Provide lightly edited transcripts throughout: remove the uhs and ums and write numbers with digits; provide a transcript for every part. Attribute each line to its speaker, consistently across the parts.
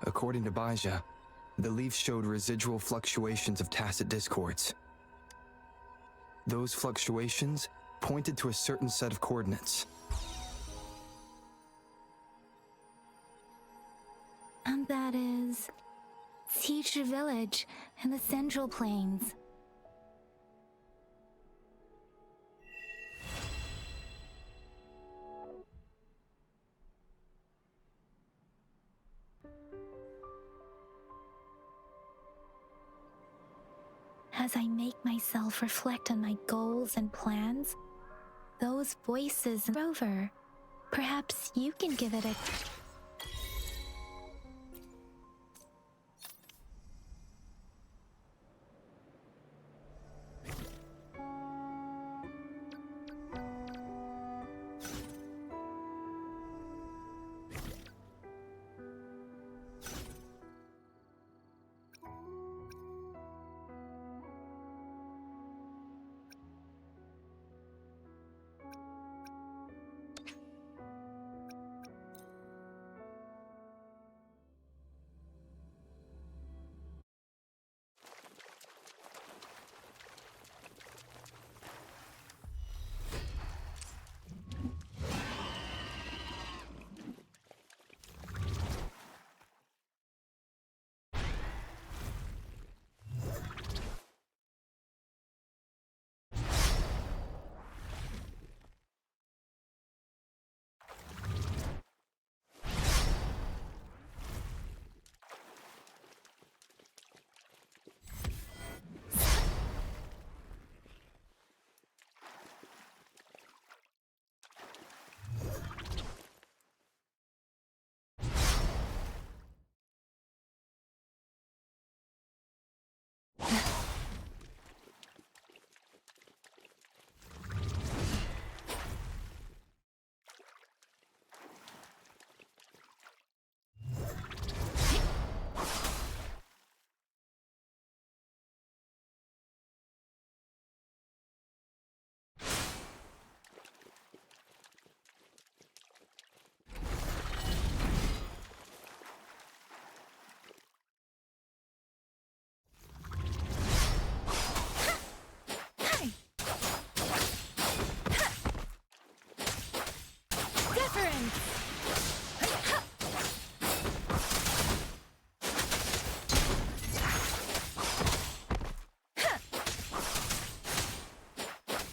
Speaker 1: according to Baija, the leaves showed residual fluctuations of tacit discords. Those fluctuations pointed to a certain set of coordinates.
Speaker 2: And that is Teacher Village in the Central Plains. As I make myself reflect on my goals and plans, those voices over, perhaps you can give it a...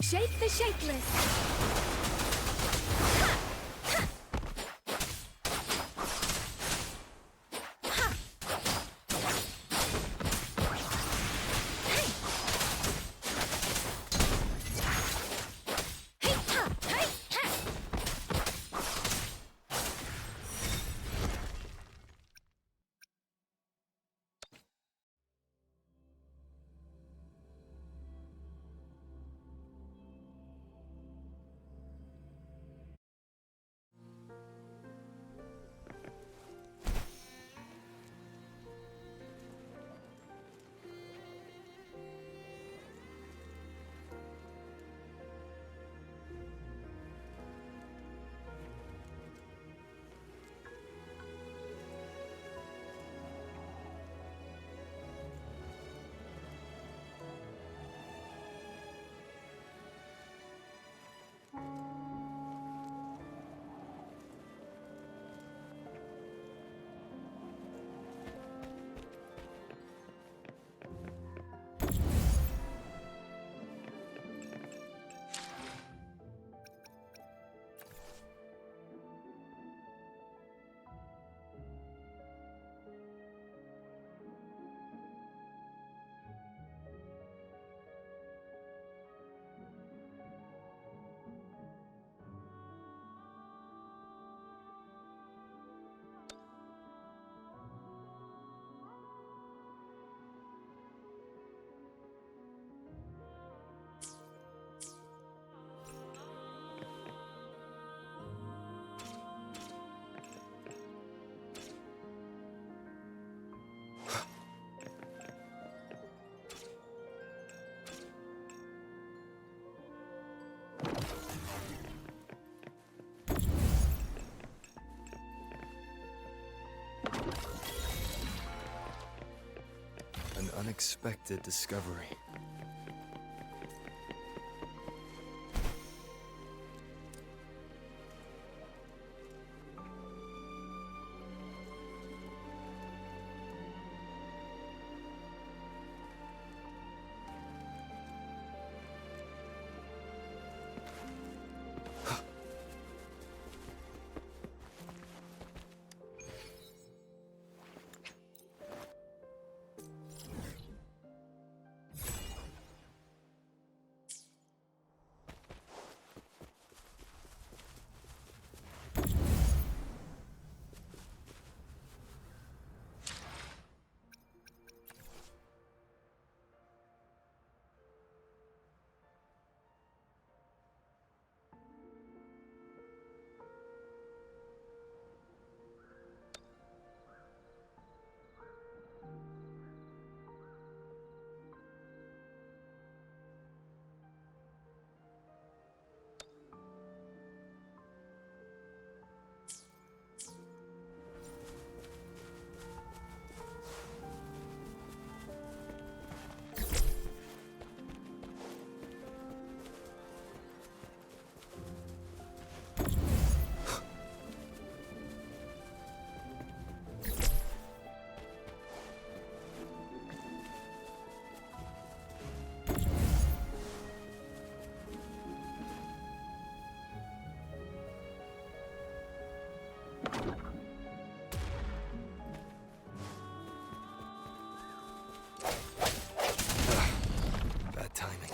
Speaker 2: Shake the shapeless!
Speaker 1: unexpected discovery. Bad timing.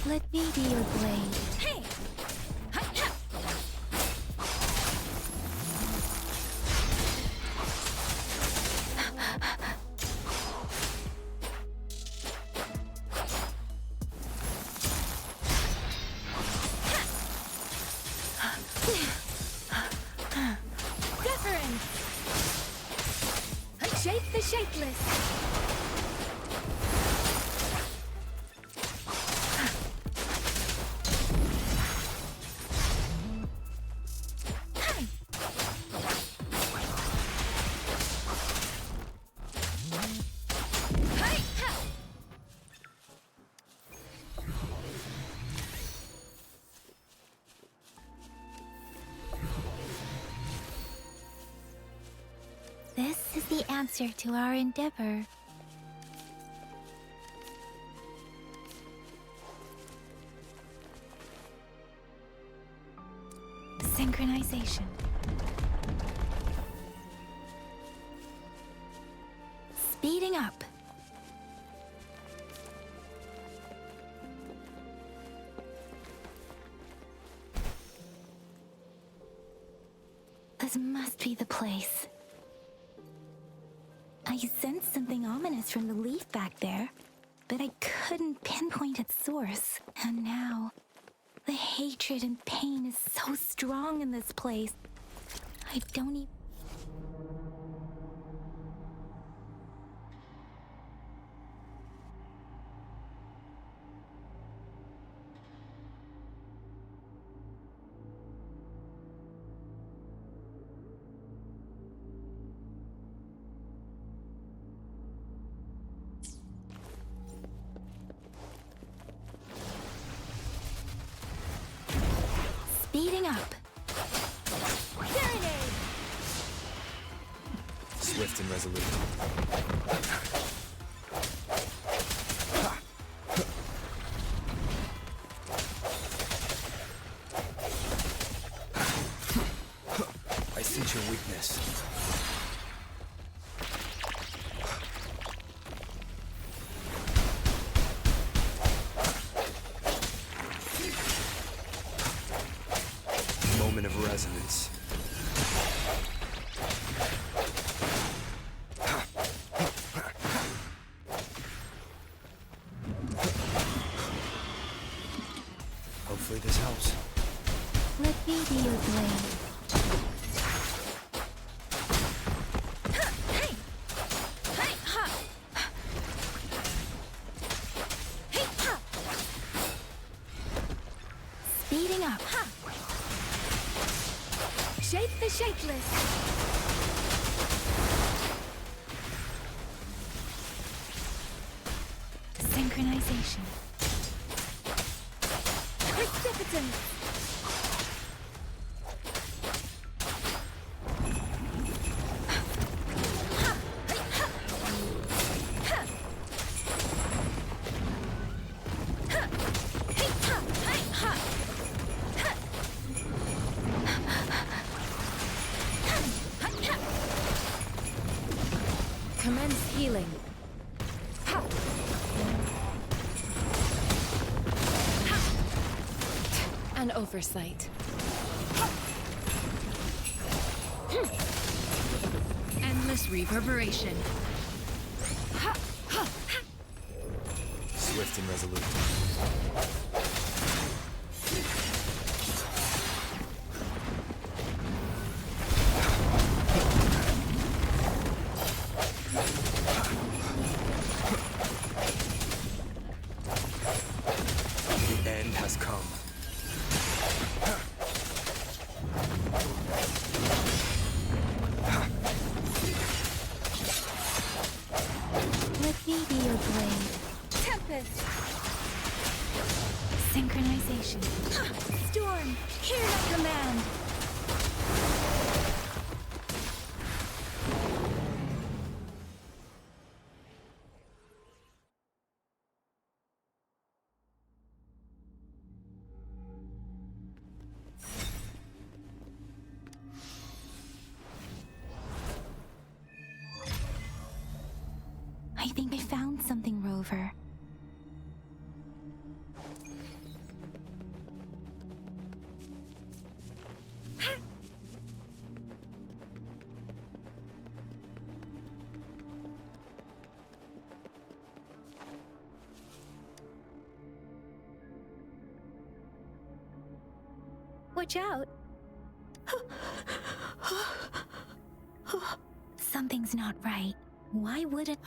Speaker 2: Let me be your blade. Hey! Deference! Shape the shapeless! This is the answer to our endeavor. Synchronization. Speeding up. This must be the place. I sensed something ominous from the leaf back there, but I couldn't pinpoint its source. And now, the hatred and pain is so strong in this place. I don't even... Speeding up. Serenade!
Speaker 1: Swift and resolute. I sense your weakness. resonance. Hopefully this helps.
Speaker 2: Let me be your blade. Speeding up. Shape the shapeless. Synchronization. Precipitance. Commence healing. An oversight. Endless reverberation.
Speaker 1: Swift and resolute. The end has come.
Speaker 2: Let me be your blade. Tempest. Synchronization. Storm. Hear my command. I think I found something, Rover. Watch out! Something's not right. Why would it?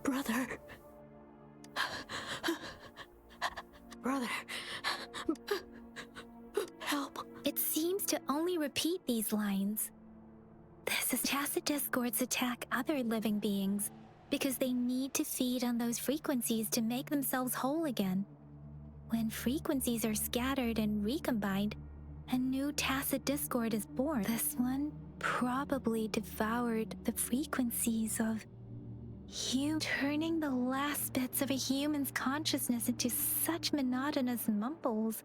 Speaker 3: Brother. Brother. Help.
Speaker 2: It seems to only repeat these lines. This is tacit discords attack other living beings because they need to feed on those frequencies to make themselves whole again. When frequencies are scattered and recombined, a new tacit discord is born. This one probably devoured the frequencies of turning the last bits of a human's consciousness into such monotonous mumbles.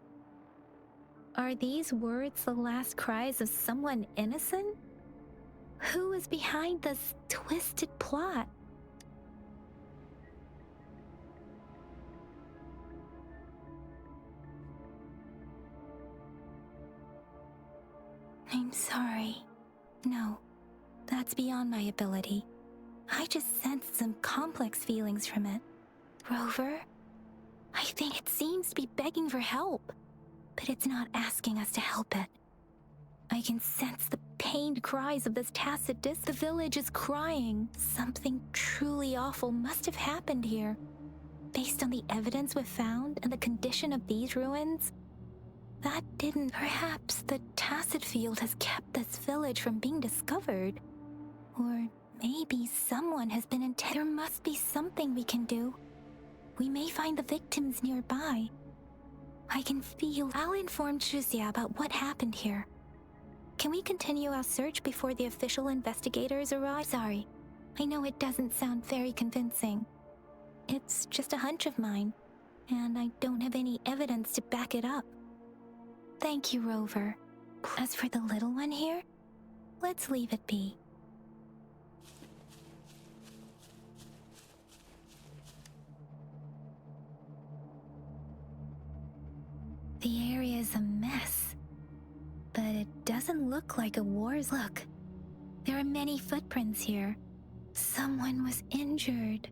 Speaker 2: Are these words the last cries of someone innocent? Who is behind this twisted plot? I'm sorry. No, that's beyond my ability. I just sensed some complex feelings from it. Rover, I think it seems to be begging for help, but it's not asking us to help it. I can sense the pained cries of this tacit disc. The village is crying. Something truly awful must have happened here. Based on the evidence we've found and the condition of these ruins, that didn't. Perhaps the tacit field has kept this village from being discovered. Or maybe someone has been There must be something we can do. We may find the victims nearby. I can feel. I'll inform Shuzia about what happened here. Can we continue our search before the official investigators arrive? Sorry, I know it doesn't sound very convincing. It's just a hunch of mine, and I don't have any evidence to back it up. Thank you, Rover. As for the little one here, let's leave it be. The area is a mess, but it doesn't look like a war's look. There are many footprints here. Someone was injured.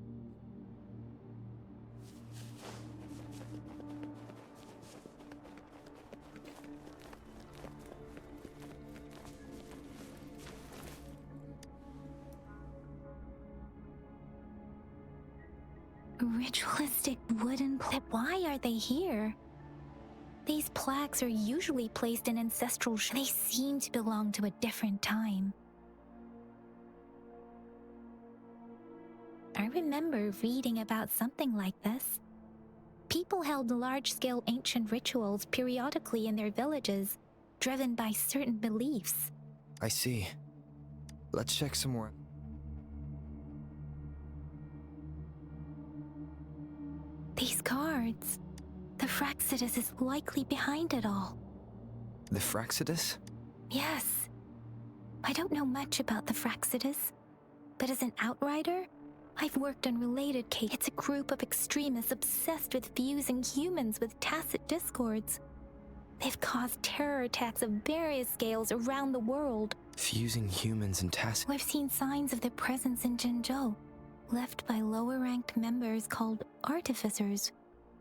Speaker 2: Ritualistic wooden plaques. Why are they here? These plaques are usually placed in ancestral they seem to belong to a different time. I remember reading about something like this. People held large-scale ancient rituals periodically in their villages, driven by certain beliefs.
Speaker 1: I see. Let's check some more.
Speaker 2: These cards. The Fraxidus is likely behind it all.
Speaker 1: The Fraxidus?
Speaker 2: Yes. I don't know much about the Fraxidus, but as an outrider, I've worked on related cases. It's a group of extremists obsessed with fusing humans with tacit discords. They've caused terror attacks of various scales around the world.
Speaker 1: Fusing humans and tacit...
Speaker 2: We've seen signs of their presence in Jinzhou, left by lower-ranked members called artificers.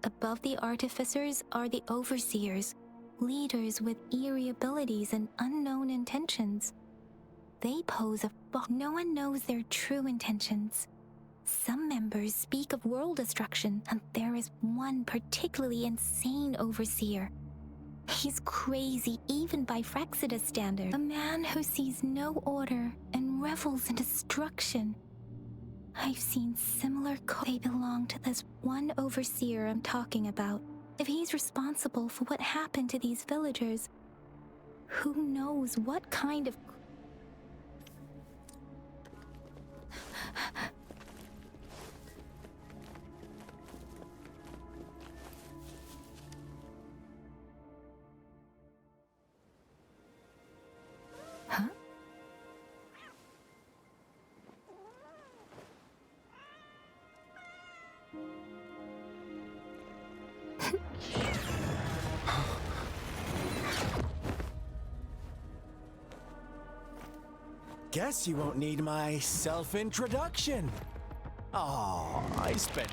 Speaker 2: Above the artificers are the overseers, leaders with eerie abilities and unknown intentions. They pose a... No one knows their true intentions. Some members speak of world destruction, and there is one particularly insane overseer. He's crazy even by Fraxidus standards. A man who sees no order and revels in destruction. I've seen similar they belong to this one overseer I'm talking about. If he's responsible for what happened to these villagers, who knows what kind of... Huh?
Speaker 4: Guess you won't need my self-introduction. Oh, I spent...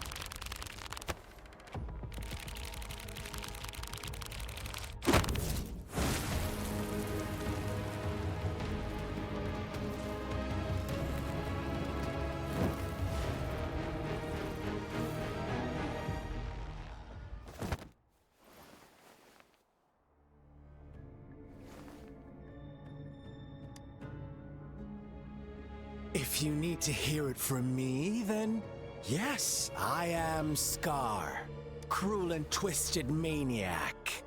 Speaker 4: If you need to hear it from me, then yes, I am Scar, cruel and twisted maniac.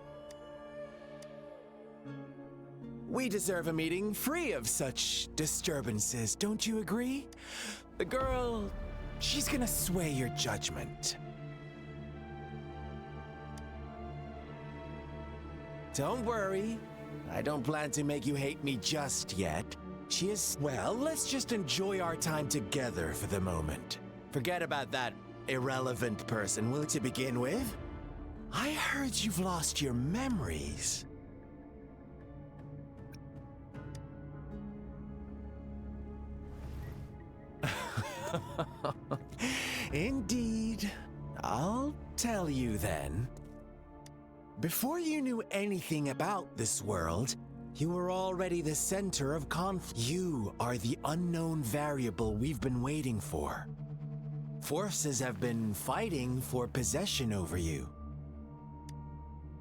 Speaker 4: We deserve a meeting free of such disturbances, don't you agree? The girl, she's gonna sway your judgment. Don't worry, I don't plan to make you hate me just yet. She is... Well, let's just enjoy our time together for the moment. Forget about that irrelevant person, will to begin with? I heard you've lost your memories. Indeed. I'll tell you then. Before you knew anything about this world, you were already the center of conflict. You are the unknown variable we've been waiting for. Forces have been fighting for possession over you.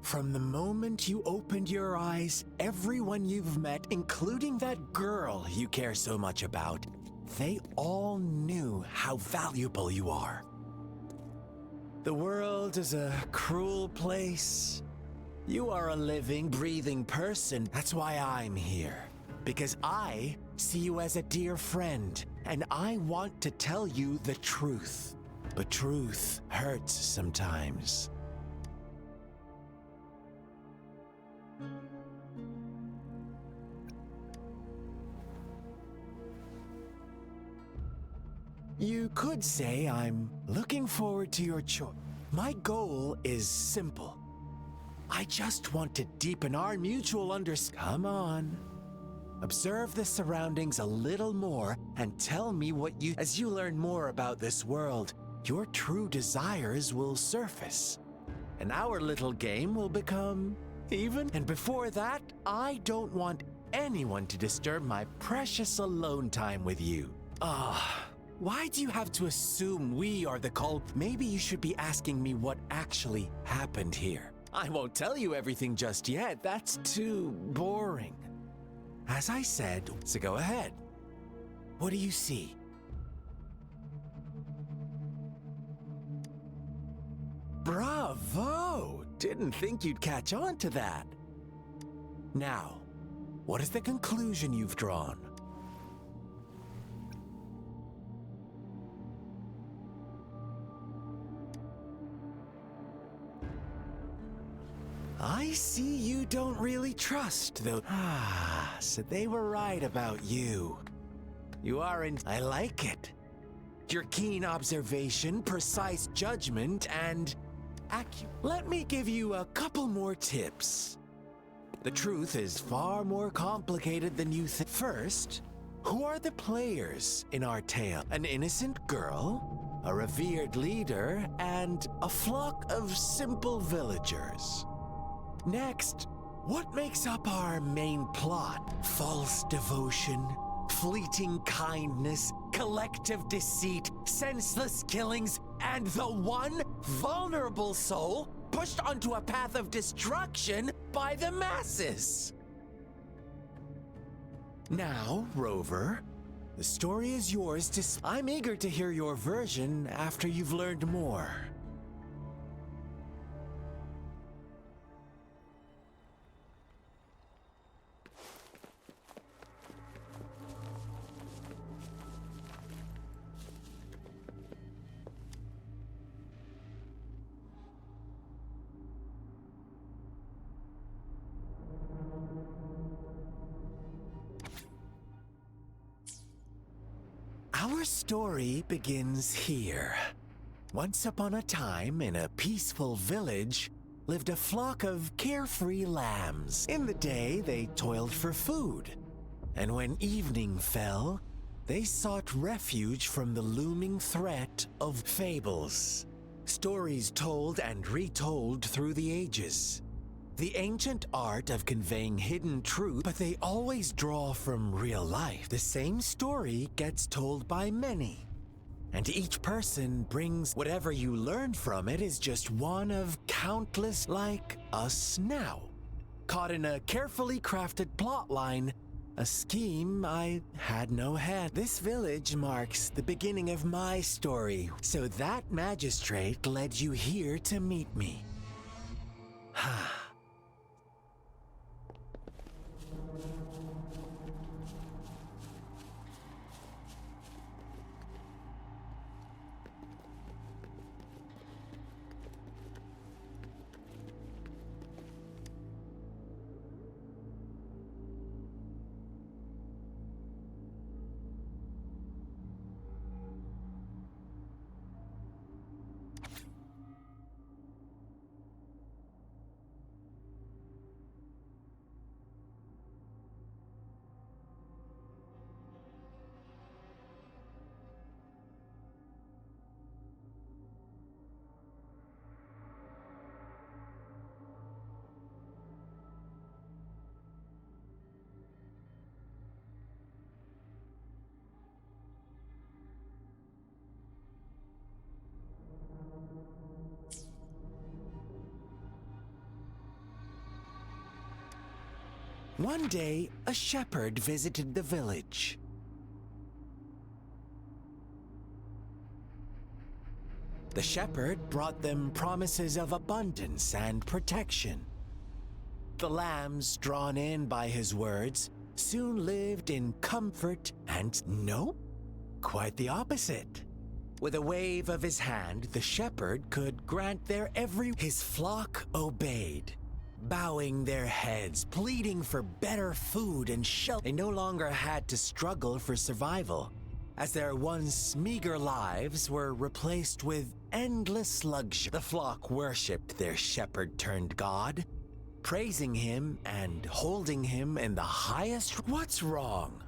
Speaker 4: From the moment you opened your eyes, everyone you've met, including that girl you care so much about, they all knew how valuable you are. The world is a cruel place. You are a living, breathing person. That's why I'm here. Because I see you as a dear friend, and I want to tell you the truth. But truth hurts sometimes. You could say I'm looking forward to your choice. My goal is simple. I just want to deepen our mutual understanding. Come on. Observe the surroundings a little more and tell me what you... As you learn more about this world, your true desires will surface. And our little game will become even. And before that, I don't want anyone to disturb my precious alone time with you. Why do you have to assume we are the culprit? Maybe you should be asking me what actually happened here. I won't tell you everything just yet. That's too boring. As I said, so go ahead. What do you see? Bravo! Didn't think you'd catch on to that. Now, what is the conclusion you've drawn? I see you don't really trust those. So they were right about you. You aren't. I like it. Your keen observation, precise judgment, and accurate. Let me give you a couple more tips. The truth is far more complicated than you think. First, who are the players in our tale? An innocent girl, a revered leader, and a flock of simple villagers. Next, what makes up our main plot? False devotion, fleeting kindness, collective deceit, senseless killings, and the one vulnerable soul pushed onto a path of destruction by the masses. Now, Rover, the story is yours to... I'm eager to hear your version after you've learned more. Our story begins here. Once upon a time, in a peaceful village, lived a flock of carefree lambs. In the day, they toiled for food. And when evening fell, they sought refuge from the looming threat of fables. Stories told and retold through the ages. The ancient art of conveying hidden truth, but they always draw from real life. The same story gets told by many, and each person brings whatever you learn from it is just one of countless like us now. Caught in a carefully crafted plotline, a scheme I had no hand. This village marks the beginning of my story, so that magistrate led you here to meet me. One day, a shepherd visited the village. The shepherd brought them promises of abundance and protection. The lambs, drawn in by his words, soon lived in comfort and nope, quite the opposite. With a wave of his hand, the shepherd could grant their every... His flock obeyed, bowing their heads, pleading for better food and shelter. They no longer had to struggle for survival, as their once meager lives were replaced with endless luxury. The flock worshipped their shepherd-turned-god, praising him and holding him in the highest. What's wrong?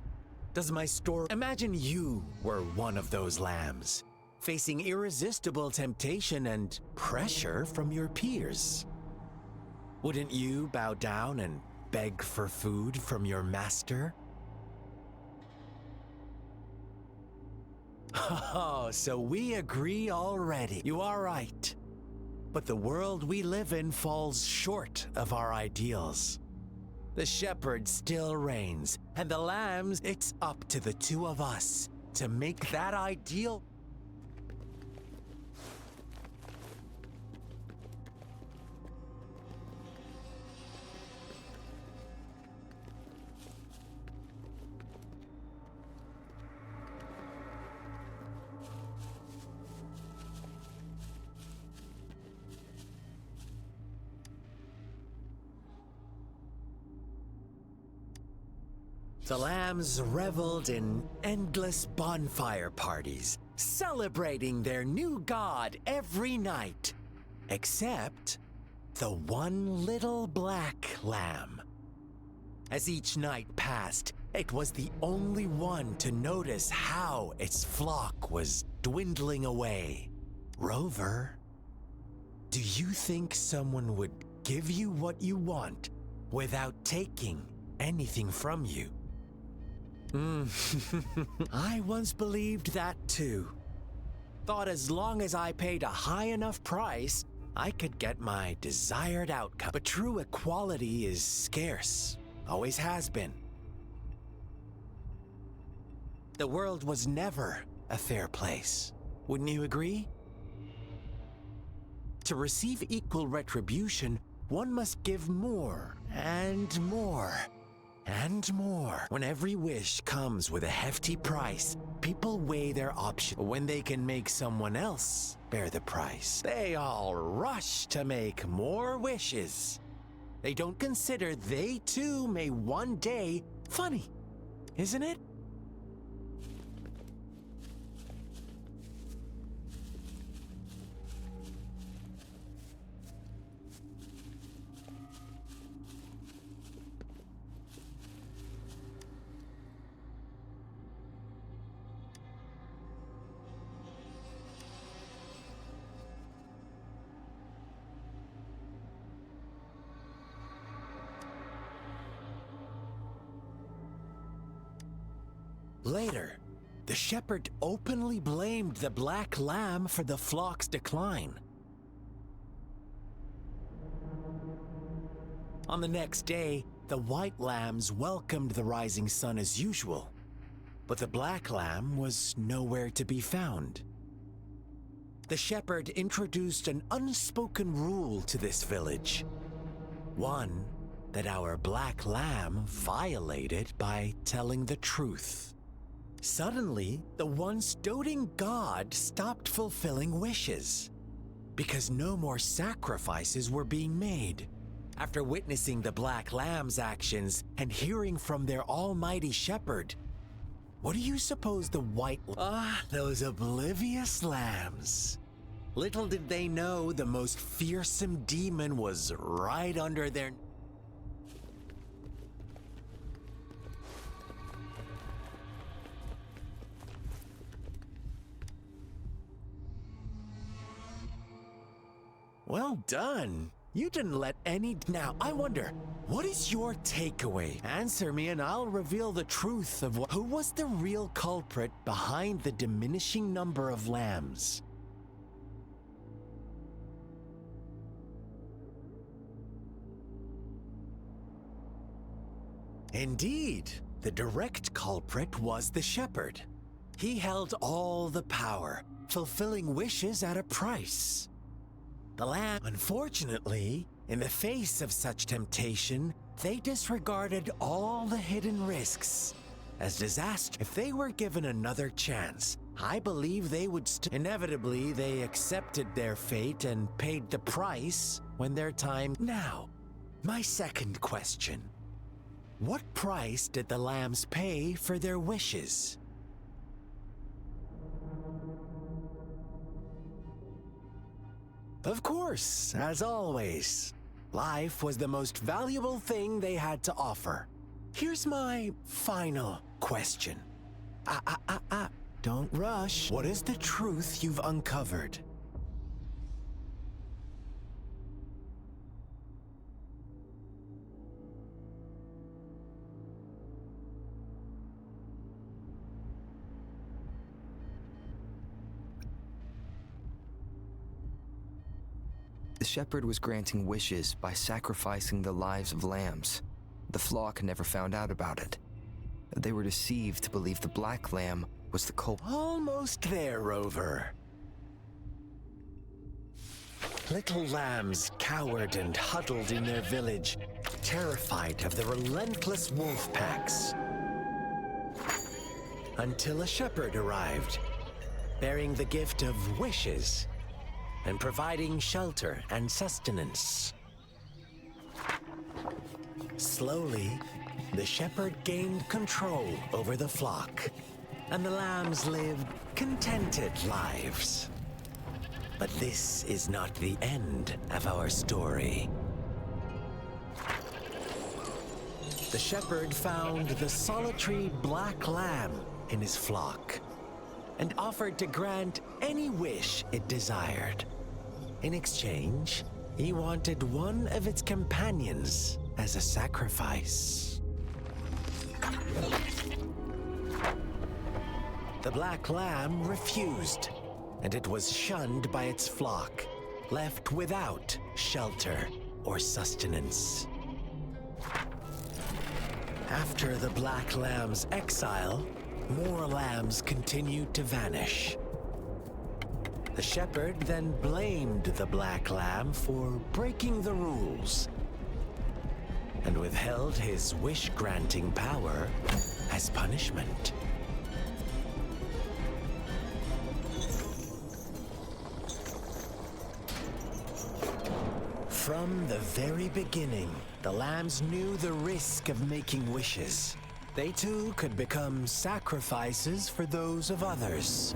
Speaker 4: Does my story... Imagine you were one of those lambs, facing irresistible temptation and pressure from your peers. Wouldn't you bow down and beg for food from your master? Oh, so we agree already. You are right. But the world we live in falls short of our ideals. The shepherd still reigns, and the lambs, it's up to the two of us to make that ideal. The lambs reveled in endless bonfire parties, celebrating their new god every night, except the one little black lamb. As each night passed, it was the only one to notice how its flock was dwindling away. Rover, do you think someone would give you what you want without taking anything from you? I once believed that too. Thought as long as I paid a high enough price, I could get my desired outcome. But true equality is scarce, always has been. The world was never a fair place. Wouldn't you agree? To receive equal retribution, one must give more and more. And more. When every wish comes with a hefty price, people weigh their options. When they can make someone else bear the price, they all rush to make more wishes. They don't consider they too may one day... Funny, isn't it? Later, the shepherd openly blamed the black lamb for the flock's decline. On the next day, the white lambs welcomed the rising sun as usual, but the black lamb was nowhere to be found. The shepherd introduced an unspoken rule to this village, one that our black lamb violated by telling the truth. Suddenly, the once doting god stopped fulfilling wishes because no more sacrifices were being made. After witnessing the black lamb's actions and hearing from their almighty shepherd, what do you suppose the white... those oblivious lambs. Little did they know the most fearsome demon was right under their... Well done. You didn't let any... Now, I wonder, what is your takeaway? Answer me and I'll reveal the truth of who was the real culprit behind the diminishing number of lambs. Indeed, the direct culprit was the shepherd. He held all the power, fulfilling wishes at a price. The lamb, unfortunately, in the face of such temptation, they disregarded all the hidden risks as disaster. If they were given another chance, I believe they would inevitably, they accepted their fate and paid the price when their time... Now, my second question. What price did the lambs pay for their wishes? Of course, as always, Life was the most valuable thing they had to offer. Here's my final question. Don't rush. What is the truth you've uncovered?
Speaker 1: The shepherd was granting wishes by sacrificing the lives of lambs. The flock never found out about it. They were deceived to believe the black lamb was the culprit.
Speaker 4: Almost there, Rover. Little lambs cowered and huddled in their village, terrified of the relentless wolf packs. Until a shepherd arrived, bearing the gift of wishes and providing shelter and sustenance. Slowly, the shepherd gained control over the flock, and the lambs lived contented lives. But this is not the end of our story. The shepherd found the solitary black lamb in his flock and offered to grant any wish it desired. In exchange, he wanted one of its companions as a sacrifice. The black lamb refused, and it was shunned by its flock, left without shelter or sustenance. After the black lamb's exile, more lambs continued to vanish. The shepherd then blamed the black lamb for breaking the rules and withheld his wish-granting power as punishment. From the very beginning, the lambs knew the risk of making wishes. They too could become sacrifices for those of others.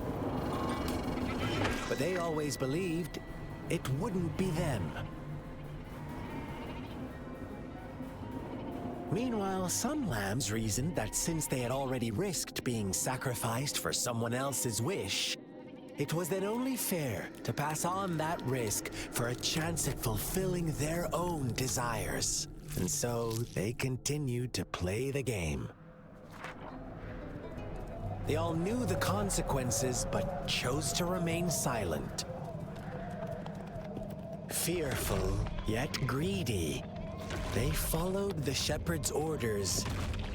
Speaker 4: But they always believed it wouldn't be them. Meanwhile, some lambs reasoned that since they had already risked being sacrificed for someone else's wish, it was then only fair to pass on that risk for a chance at fulfilling their own desires. And so they continued to play the game. They all knew the consequences, but chose to remain silent. Fearful, yet greedy, they followed the shepherd's orders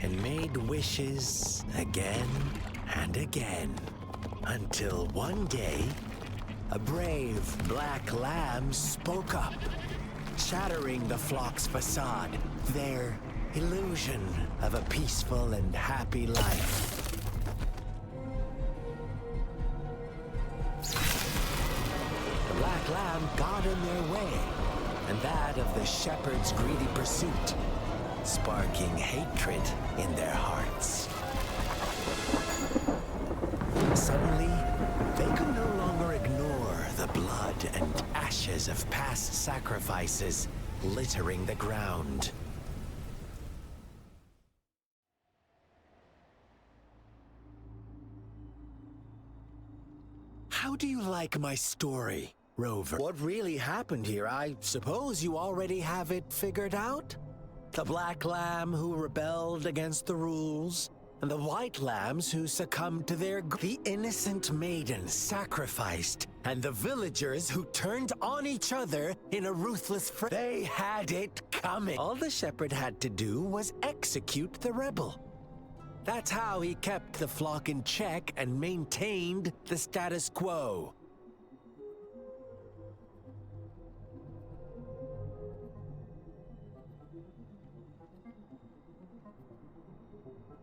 Speaker 4: and made wishes again and again, until one day, a brave black lamb spoke up, shattering the flock's facade, their illusion of a peaceful and happy life. The black lamb got in their way, and that of the shepherd's greedy pursuit, sparking hatred in their hearts. Suddenly, they could no longer ignore the blood and ashes of past sacrifices littering the ground. How do you like my story, Rover? What really happened here? I suppose you already have it figured out? The black lamb who rebelled against the rules, and the white lambs who succumbed to the innocent maiden sacrificed, and the villagers who turned on each other in a ruthless They had it coming. All the shepherd had to do was execute the rebel. That's how he kept the flock in check and maintained the status quo.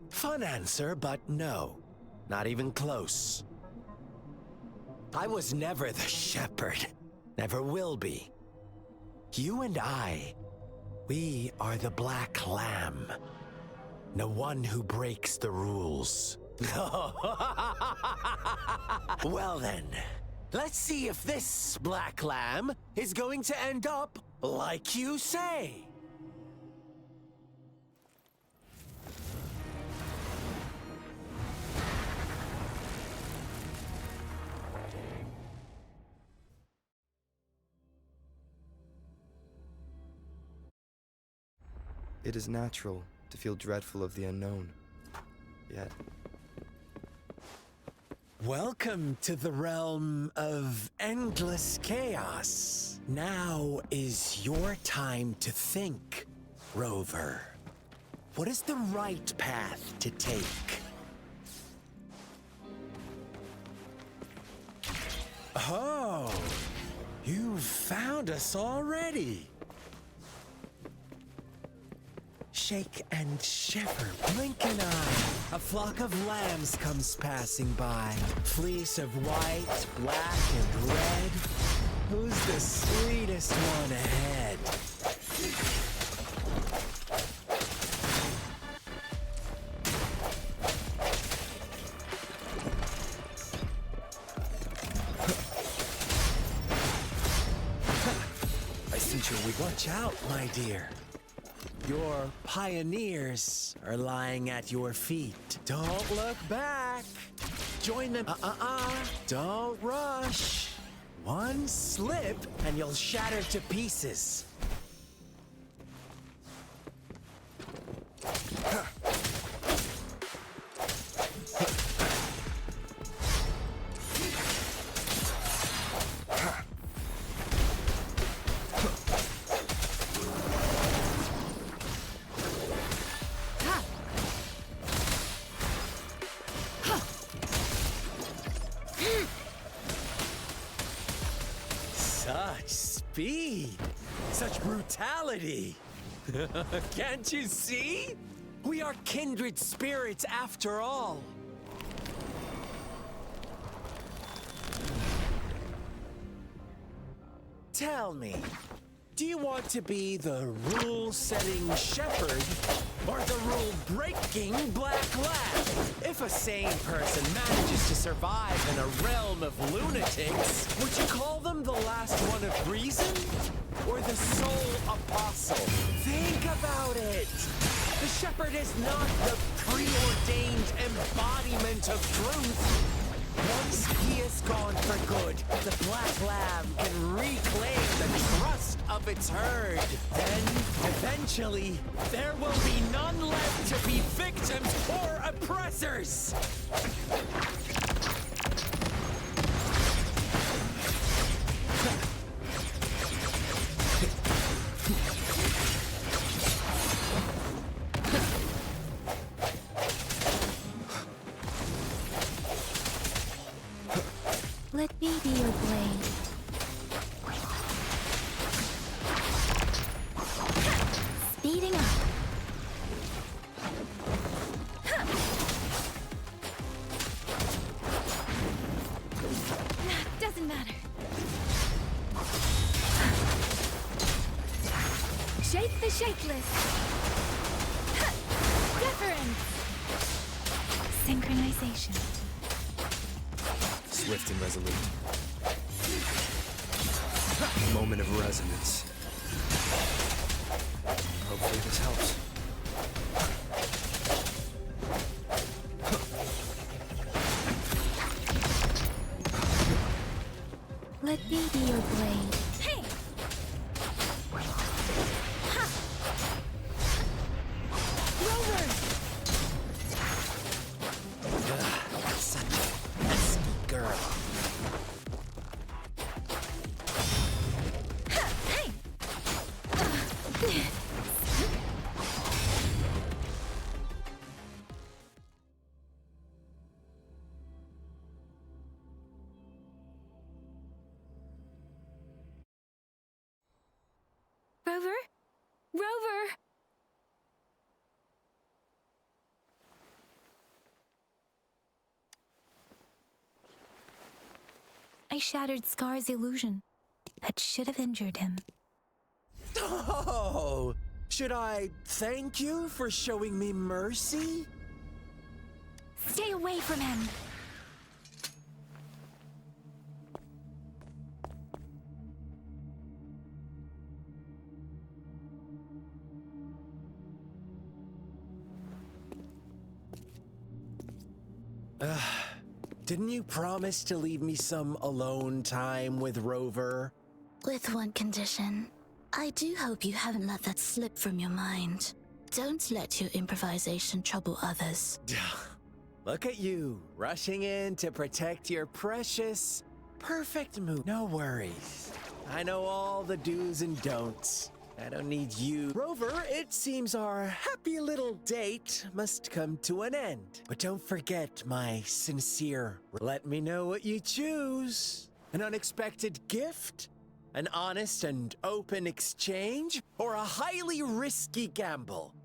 Speaker 4: Fun answer, but no, not even close. I was never the shepherd, never will be. You and I, we are the black lamb, the one who breaks the rules. Well then, let's see if this black lamb is going to end up Like you say.
Speaker 1: It is natural to feel dreadful of the unknown. Yet,
Speaker 4: welcome to the realm of endless chaos. Now is your time to think, Rover. What is the right path to take? Oh, you've found us already. Shake and shiver, blink an eye. A flock of lambs comes passing by. Fleece of white, black, and red. Who's the sweetest one ahead? I sense your weak. Watch out, my dear. Your pioneers are lying at your feet. Don't look back. Join them. Don't rush. One slip and you'll shatter to pieces. Such speed, such brutality. Can't you see? We are kindred spirits after all. Tell me, do you want to be the rule-setting shepherd or the rule-breaking black lab? If a sane person manages to survive in a realm of lunatics, would you call them the last one of reason? Or the sole apostle? Think about it! The shepherd is not the preordained embodiment of truth. Once he is gone for good, the black lamb can reclaim the trust of its herd. Then, eventually, there will be none left to be victims or oppressors!
Speaker 2: Let me be your blade. Speeding up. Doesn't matter. Shake the shakeless. Deference. Synchronization.
Speaker 1: swift and resolute. Moment of resonance. Hopefully this helps.
Speaker 2: Let me be your blade. Hey! Ha! Rover!
Speaker 4: Such a pesky girl.
Speaker 2: Ha! Hey! Rover? Rover! I shattered Scar's illusion. That should have injured him.
Speaker 4: Oh! Should I thank you for showing me mercy?
Speaker 2: Stay away from him!
Speaker 4: Didn't you promise to leave me some alone time with Rover?
Speaker 3: With one condition. I do hope you haven't let that slip from your mind. Don't let your improvisation trouble others.
Speaker 4: Look at you, rushing in to protect your precious, perfect mood. No worries. I know all the do's and don'ts. I don't need you. Rover, it seems our happy little date must come to an end. But don't forget my sincere. Let me know what you choose. An unexpected gift? An honest and open exchange? Or a highly risky gamble?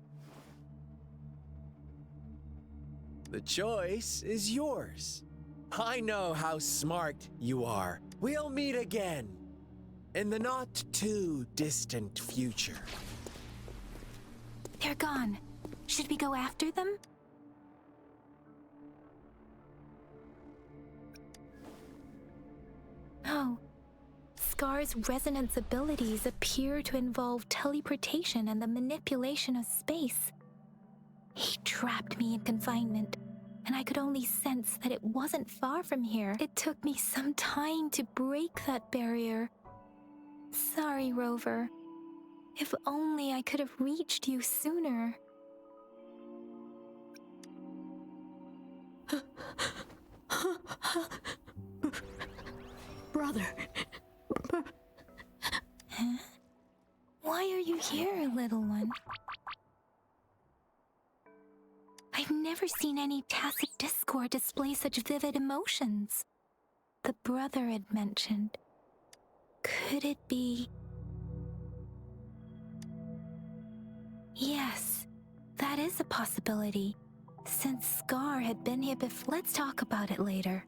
Speaker 4: The choice is yours. I know how smart you are. We'll meet again. In the not-too-distant future.
Speaker 2: They're gone. Should we go after them? No. Skar's resonance abilities appear to involve teleportation and the manipulation of space. He trapped me in confinement, and I could only sense that it wasn't far from here. It took me some time to break that barrier. Sorry, Rover. If only I could have reached you sooner.
Speaker 3: Brother.
Speaker 2: Huh? Why are you here, little one? I've never seen any tacit discord display such vivid emotions. The brother had mentioned. Could it be? Yes, that is a possibility. Since Scar had been here before, let's talk about it later.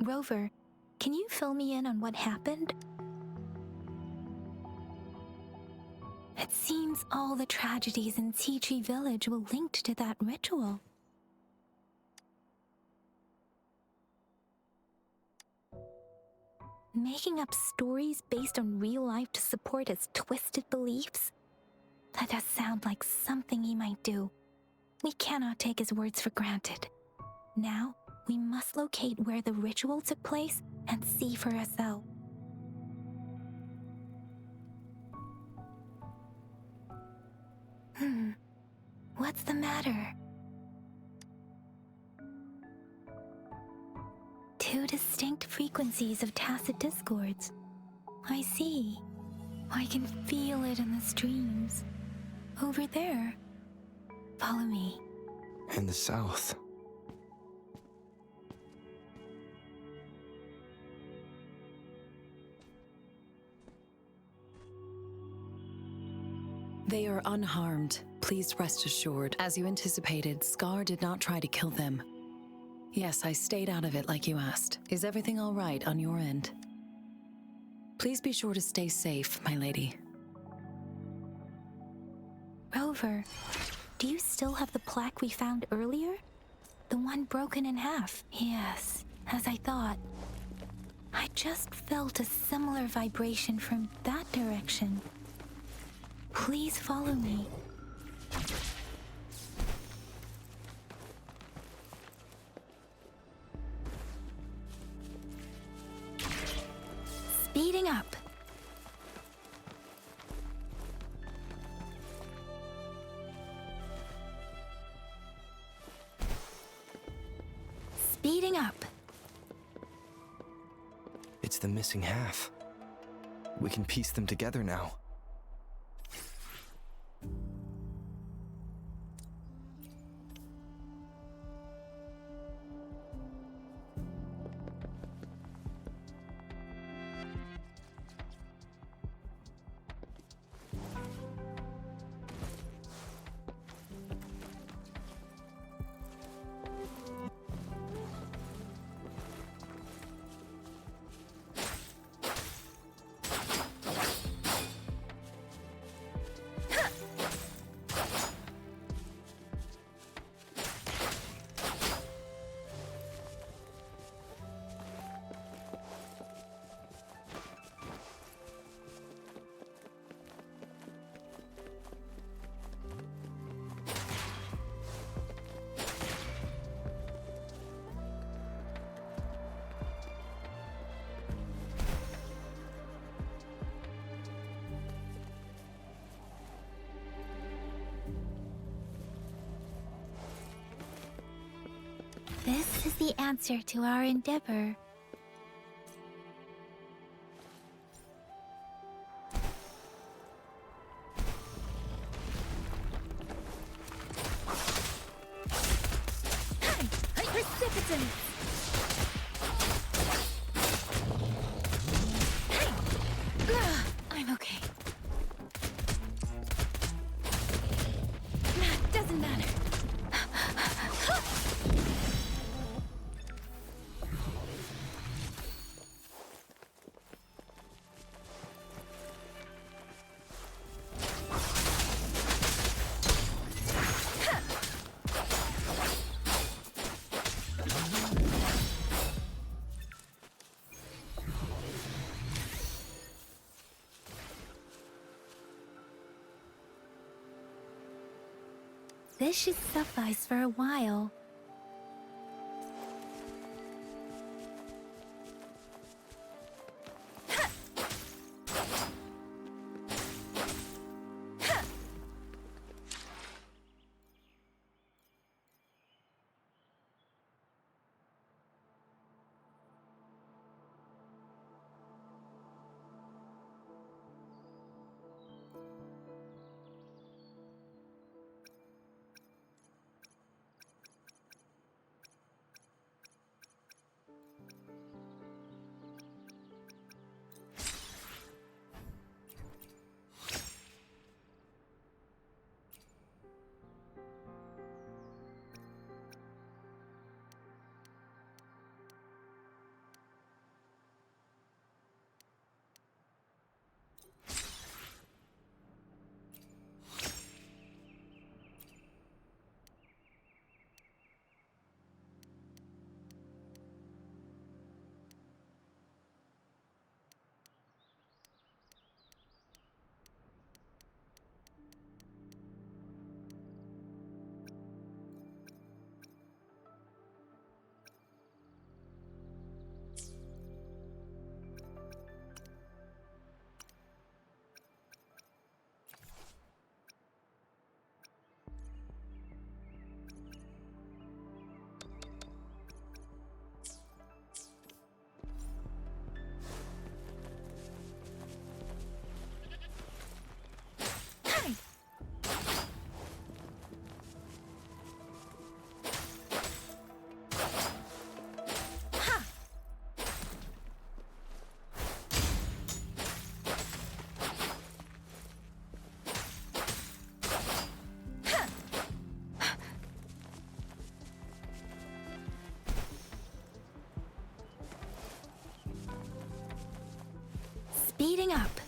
Speaker 2: Rover, can you fill me in on what happened? It seems all the tragedies in Tea Tree Village were linked to that ritual. Making up stories based on real life to support his twisted beliefs? That does sound like something he might do. We cannot take his words for granted. Now, we must locate where the ritual took place and see for ourselves. What's the matter? Two distinct frequencies of tacit discords. I see. I can feel it in the streams. Over there. Follow me.
Speaker 1: In the south.
Speaker 5: They are unharmed. Please rest assured. As you anticipated, Scar did not try to kill them. Yes, I stayed out of it like you asked. Is everything all right on your end? Please be sure to stay safe, my lady.
Speaker 2: Rover, do you still have the plaque we found earlier? The one broken in half? Yes, as I thought. I just felt a similar vibration from that direction. Please follow me. Speeding up. Speeding up.
Speaker 1: It's the missing half. We can piece them together now.
Speaker 2: This is the answer to our endeavor. Precipitant! I'm okay. Doesn't matter. This should suffice for a while. Speeding up.